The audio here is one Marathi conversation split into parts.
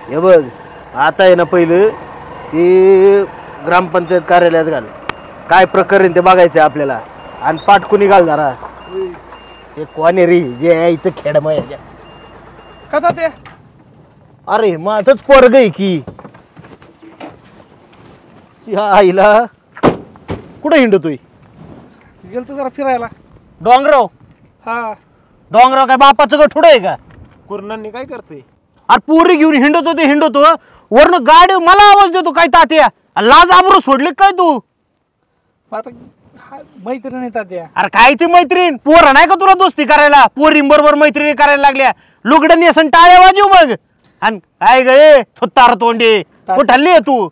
हे बघ आता आहे ना पहिलं ते ग्रामपंचायत कार्यालयात घाल, काय प्रकरण ते बघायचं आपल्याला, आणि पाठकुनी घाल जरा. हे कोण आहे रे जे यायचं खेडमं याच्या कसा ते अरे माझंच पोरग आहे की. या आईला कुठं हिंडतोय? गेलतो जरा फिरायला. डोंगराव? हा डोंगराव काय बापाचं गठुडं आहे का? कुर्णांनी काय करते? अरे पोरी घेऊन हिंडतो वरनं गाडी मला आवाज देतो काय तात्या, लाज आबरू सोडली काय तू? आता मैत्रीण येतात त्या. अरे कायची मैत्रीण? पोर नाही का तुला दोस्ती करायला? पोरीं बरोबर मैत्रिणी करायला लागल्या, लुगडं नेसन टाळ्या वाजव मग. आणि काय गे थुत्तार तोंडे कुठं हल्ली आहे तू?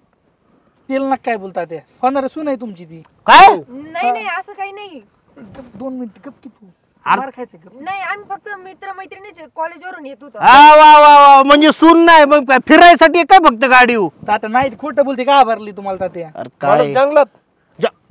तिला ना काय बोलतात त्या, होणार सून आहे तुमची ती. काय नाही नाही असं काही नाही. 2 मिनिट गप की तू. अरे- मार खायचं गप. नाही आम्ही फक्त मित्र मैत्रिणीचे कॉलेजवरून येत होतो. वा वा वा म्हणजे सून नाही मग काय फिरायसाठी काय फक्त गाडी? तात्या नाही खोटं बोलते का भरली तुम्हाला तात्या? अरे काय जंगलात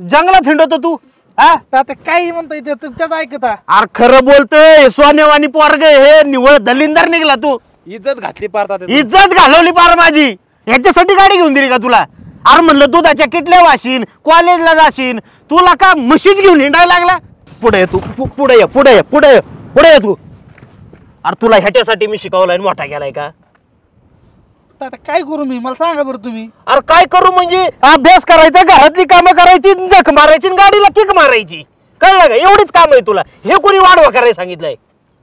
जंगलात हिंडतो तू? हा तात्या काही म्हणतो इथे तुमच्याच ऐकता. अरे खरं बोलतोय, सोनेवानी पोरग हे निवळ दलिंदर निघला तू. इज्जत घातली पार तात्या. इज्जत घालवली पार माझी. ह्याच्यासाठी गाडी घेऊन दिली का तुला? अरे म्हणलं दुधाच्या किटल्या वाशीन, कॉलेजला जाशील, तुला का म्हशीच घेऊन हिंडायला लागला? पुढे ये तू, पुढे ये पुढे ये पुढे ये पुढे ये तू. अरे तुला ह्याच्यासाठी मी शिकवलाय आणि मोठा केलाय का? तात्या काय करू मी, मला सांगा बरं तुम्ही. अरे काय करू म्हणजे अभ्यास करायचा, घरातली कामं करायची, जख मारायची, गाडीला किक मारायची, कळलं का? एवढीच काम आहे तुला. हे कोणी वाढवा करायला सांगितलंय?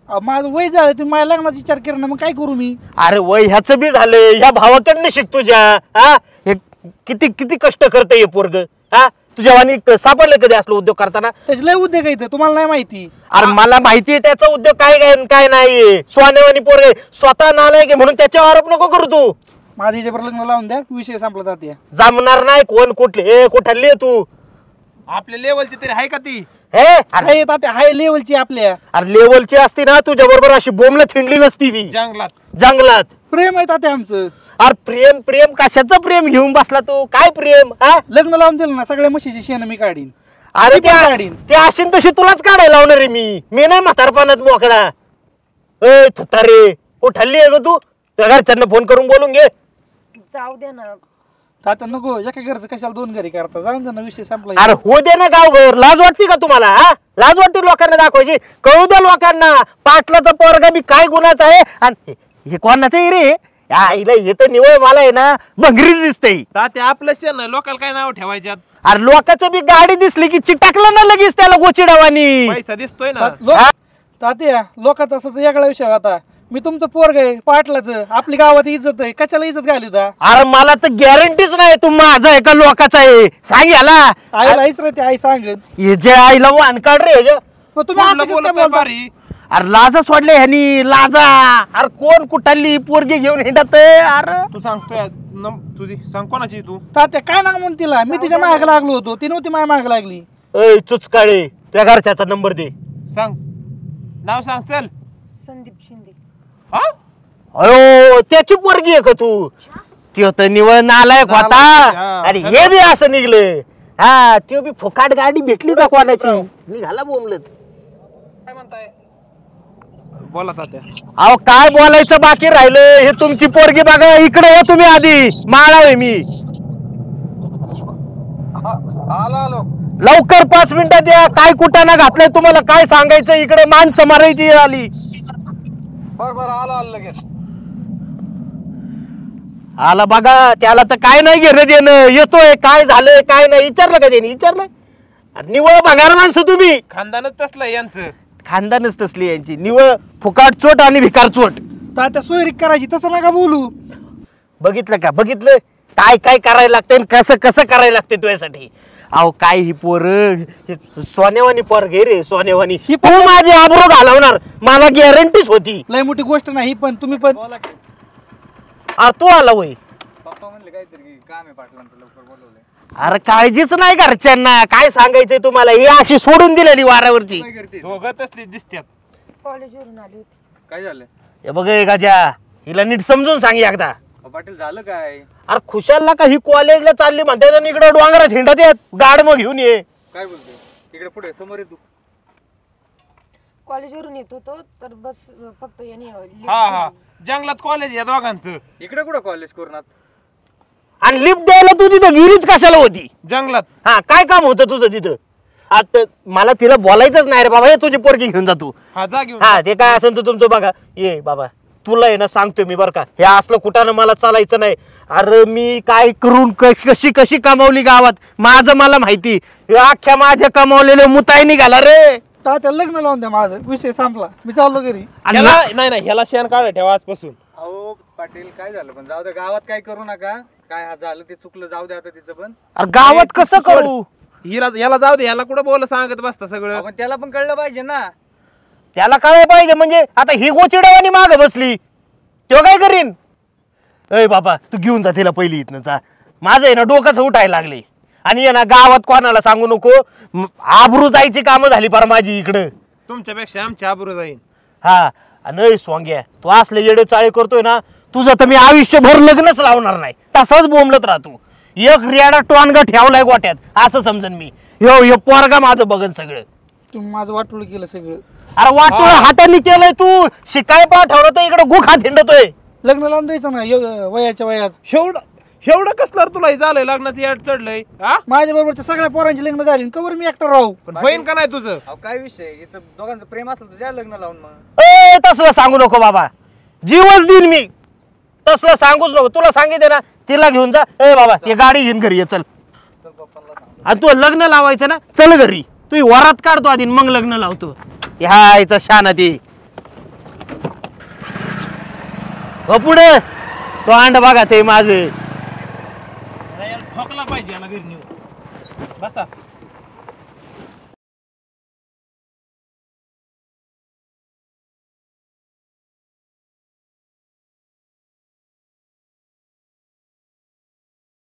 माझं वय झालं, तुम्ही माझ्या लग्नाचा विचार केला ना, मग काय करू मी? अरे वय ह्याचं बी झालंय, ह्या भावाकडनं शिक तुझ्या. हा हे किती किती कष्ट करते हे पोरग. हा तुझ्या वाणी सापडलं कधी असलो उद्योग करताना? त्याचे लय उद्योग आहे इथं, तुम्हाला नाही माहिती. अरे मला माहिती आहे त्याचा उद्योग काय काय नाही. सोनेवानी पोरग स्वतः नालाय की म्हणून त्याच्यावर आरोप नको करू तू. माझ्या हिच्यावर लग्न लावून द्या, विषय संपला तात्या. जमणार नाही. कोण कुठले कुठली आहे तू? आपल्या लेवलची तरी आहे का ती? हे हाय तात्या, हाय लेवलची आपल्या. अरे लेवलची असती ना तुझ्या बरोबर अशी बोंबला थिंडली नसती ती जंगलात. प्रेम आहे तात्या आमचं. अरे प्रेम प्रेम कशाचं प्रेम घेऊन बसला तू? काय प्रेम? हा लग्न लावून दिलं ना, सगळ्या म्हशीची शेण मी काढीन. अरे मी पण काढीन. ते असेल तशी तुलाच काढायला लावणार आहे मी नाही म्हातारपणात मोकळा. ए थुत्तारे उठल्ली आहे ग तू? त्या घरच्यांना फोन करून बोलून घे. जाऊ दे ना. तात्या नको, एका घरचं कशाला 2 घरी करता, जाऊन दे ना, विषय संपला. अरे हो दे ना गावभर. लाज वाटते का तुम्हाला? हा लाज वाटते लोकांना दाखवायची? कळू द्या लोकांना पाटलाचा पोरगा मी काय गुन्हाचा आहे आणि हे कोणाचं आहे रे? आईला येतं निवळ मला आहे ना भंगरीच दिसते. तात्या आपलं शेण नाही, लोकांना काय नाव ठेवायच्यात? अरे लोकांचं बी गाडी दिसली की चिटाकलं ना लगेच त्याला गोचिडावानी. पैसा दिसतोय ना. तात्या लोकांचा असं तर वेगळा विषय होता. मी तुमचं पोरग आहे पाटलाचं, आपली गावात इज्जत आहे, कशाला इज्जत घाली होता? अरे मला तर गॅरंटीच नाही तू माझा आहे का लोकांचा आहे. सांग याला. आईला आईच रे, आई सांगेल. हे जे आईला वानकाड रे ह्याच्या. मग तुम्ही असं कसं बोलतोय बोलता? बारी. अरे लाजा सोडले ह्यानी लाजा. अरे कोण कुठली पोरगी घेऊन हिंडत? अरे तू सांगतोय तुझी सांग कोणाची तू? तात्या काय ना म्हणून तिला, मी तिच्या मागे लागलो होतो, ती नव्हती माझ्या मागे लागली. ए चुचकाळे त्या घरच्याचा नंबर दे. सांग नाव सांग चल. संदीप शिंदे. हा अयो त्याची पोरगी आहे का तू? त्यो तर निवळ नालायक होता. हा. आणि हे बी असं निघले. हा त्यो बी फुकाट गाडी भेटली का कोणाची? निघाला बोंबलत. काय म्हणताय? बोला तात्या. अहो काय बोलायचं बाकी राहिलं? हे तुमची पोरगी बघा. इकडे या तुम्ही आधी. माळावे मी लवकर 5 मिनिटात या. काय कुटाणा घातलाय तुम्हाला काय सांगायचं? इकडे माणसं मारायची आली. आला बघा. त्याला तर काय नाही घेणं देणं. येतोय काय झालंय काय नाही विचारलं का त्याने? विचारलं? निवळ भंगार माणसं तुम्ही. खानदानच तसलं यांचं. खानदानच तसली यांची. निवळ फुकाट चोट आणि भिकार चोट. तात्या सोयरीक करायची, तसं नका बोलू. बघितलं का? बघितलं काय काय करायला लागतंय, कसं कसं करायला लागतंय तुझ्यासाठी. अहो काय ही पोर सोनेवानी पोर घे रे सोनेवानी. ही तू माझी आबरू घालवणार मला गॅरंटीच होती. लय मोठी गोष्ट नाही पण तुम्ही पण. तू आला वय. पप्पा म्हणले काहीतरी काम आहे पाटलांचं, लवकर बोलवलंय. अरे काळजीच नाही घरच्यांना. काय सांगायचंय तुम्हाला? ही अशी सोडून दिलेली वारावरची. काय करते? दोघं तसली दिसतात. कॉलेजवरून आली होती. काय झालं? हे बघ हे गाजा, हिला नीट समजून सांग एकदा. अहो, पाटील झालं काय? अरे खुशालला का ही कॉलेजला चालली म्हणते आणि इकडे डोंगरात हिंडत येत गाड मग घेऊन ये. काय बोलतोय? इकडे पुढे समोर आहे तू. कॉलेजवरून येत होतो तर बस फक्त यांनी lift हा हा दिली. जंगलात कॉलेज या दोघांचं. इकडे कुठं कॉलेज कोरोनात? आणि लिफ्ट द्यायला तू तिथं गिरीच कशाला होती? जंगलात हा काय काम होतं तुझं तिथं? आता मला तिला बोलायचंच नाही रे बाबा, हे तुझी पोरगी घेऊन जा तू. हा जा घेऊन. हा ते काय असेल तर तुमचं बघा. ये बाबा तुला आहे ना सांगतोय मी बरं का, हे असलं कुठानं मला चालायचं नाही. अरे मी काय करून कशी कशी कमावली गावात माझं मला माहिती. हे अख्ख्या माझ्या कमावलेले मुताय निघाला रे. तात्या लग्न लावून द्या माझं, विषय संपला, मी चाललो घरी. आणि नाही नाही ह्याला शेण काढा ठेवा आजपासून. अहो पाटील काय झालं पण जाऊ द्या, गावात काय करू नका. काय हा झालं ते चुकलं, जाऊ द्या आता तिचं पण. अरे गावात कसं करू? याला जाऊ दे, ह्याला कुठं बोल सांगत बसता सगळं. आपण त्याला पण कळलं पाहिजे ना. त्याला काय पाहिजे म्हणजे आता ही गोचिडावानी माग बसली, तो काय करीन? अय बाबा तू घेऊन जा तिला पहिली इथनं जा. माझं आहे ना डोकंच उठायला लागले. आणि आहे ना गावात कोणाला सांगू नको, आबरू जायची कामं झाली पार माझी इकडं. तुमच्यापेक्षा आमची आबरू जाईन. हा आणि सोंग्या तू असले येडे चाळे करतोय ना, तुझं तर मी आयुष्यभर लग्नच लावणार नाही. तसाच बोंबलत राहतो. एक रेडा टोनगा ठेवलाय गोट्यात असं समजन मी. ह्यो पोरगा माझं बघन सगळं. तुम्ही माझं वाटोळ केलं सगळं. अरे वाटोळ हाताने केलंय तू. शिकाय पाठवलं तर इकडे गुखा थिंडतोय. लग्न लावून द्यायचं ना वयाच्या वयात. एवढं कसलं रे तुला हे झालंय लग्नाचं याड चढलंय. हा माझ्या बरोबरच्या सगळ्या पोरांची लग्न झाली, कवर मी एकटा राहू. पण होईन का नाही तुझं? अहो काय विषय, हिचं दोघांचं प्रेम असलं तर द्या लग्न लावून मग. ए तसलं सांगू नको बाबा, जीवच देईन मी. तसलं सांगूच नको. तुला सांगितले ना तिला घेऊन जा. ए बाबा ती गाडी घेऊन घरी ये चल. आणि तू लग्न लावायचं ना चल घरी. तू वरात काढतो आधी मग लग्न लावतो. ह्या इथं शान ती पुढे तो अंड बघा ते माझे. ठोकला पाहिजे याला घरी नेऊन. बसा.